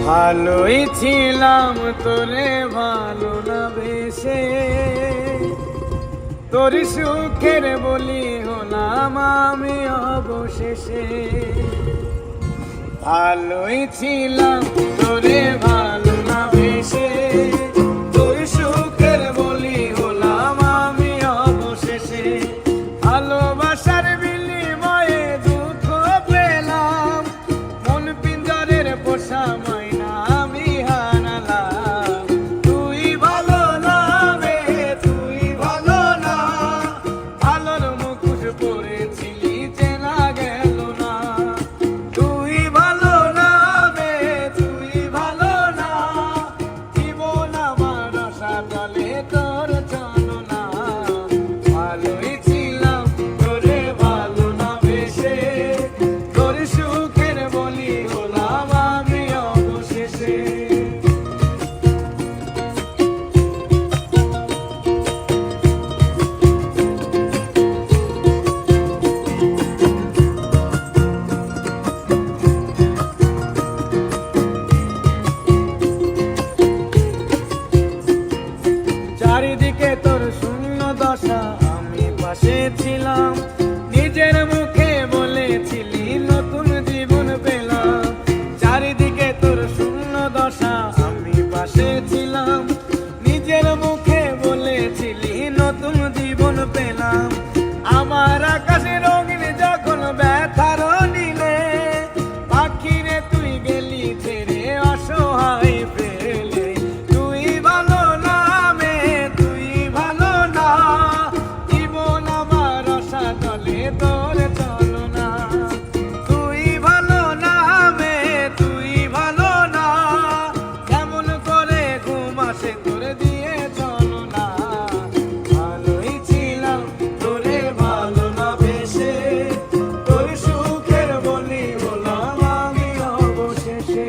ভালোই ছিলাম তোরে ভালো না বেশে, তোর সুখের বলি হলাম আমি অবশেষে। ভালোই ছিলাম তোরে ভালো না বেশে, তোর সুখের বলি হলাম আমি অবশেষে। ভালোবাসার বিনিময়ে দুঃখ পেলাম, মন পিঞ্জরের পোষা ময়না আমি হারালাম। তুই ভালো না রে, তুই ভালো না, ভালোর মুখোশ পরেছিলি চেনা গেল না। তুই ভালো না রে, তুই ভালো না, জীবন আমার আশা তলে তোর চলো না। ভালোই ছিলাম তোরে ভালো না বেশে, তোর সুখের বলি হলাম আমি অবশেষে। চারিদিকে তোর শূন্য দশা, আমি পাশে ছিলাম, নিজের মুখে বলেছিলি নতুন জীবন পেলাম। চারিদিকে তোর শূন্য দশা, আমি পাশে ছিলাম, নিজের মুখে বলেছিলি নতুন জীবন পেলাম। আমার আকাশে রঙিন যখন ব্যথার নিলে, পাখিরে তুই গেলি ছেড়ে অসহায় ফেলে। তুই ভালো না মে, তুই ভালো না, জীবন আমার আশা তলে তোর চলো না। তুই ভালো না মে, তুই ভালো না, কেমন করে ঘুম আসে তোর দিয়ে চলো না। ভালোই ছিলাম তোরে ভালো না বেশে, তোর সুখের বলি হলাম আমি অবশেষে।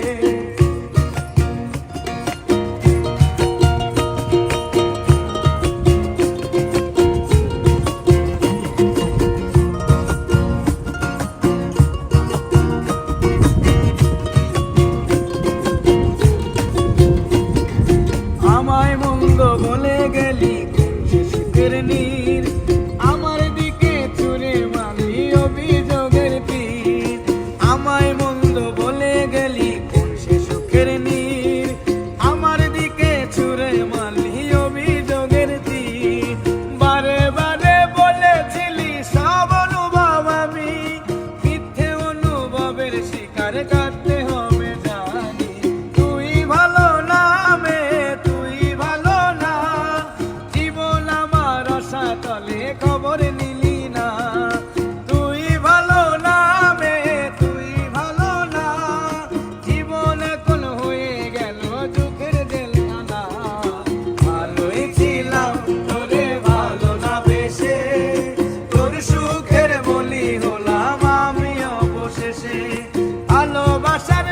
আমায় মন্দ বলে গেলি কোন সে সুখের নীর, আমার দিকে ছুঁড়ে মারলি অভিযোগের তীর। আমায় মন্দ বলে গেলি কোন সে সুখের নীর, আমার দিকে ছুঁড়ে মারলি অভিযোগের তীর। বারে বারে বলেছিলি সব অনুভব আমি, মিথ্যে অনুভবের শিকার কাটতে হবে জানি। তুই ভালো না মে, তুই ভালো না, জীবন আমার আশা তলে খবর নিলি না। তুই ভালো না মে, তুই ভালো না, জীবন এখন হয়ে গেল চোখের জেলখানা। ভালোই ছিলাম তোরে ভালো না বেশে, তোর সুখের বলি হলাম আমি অবশেষে। ভালোবাসার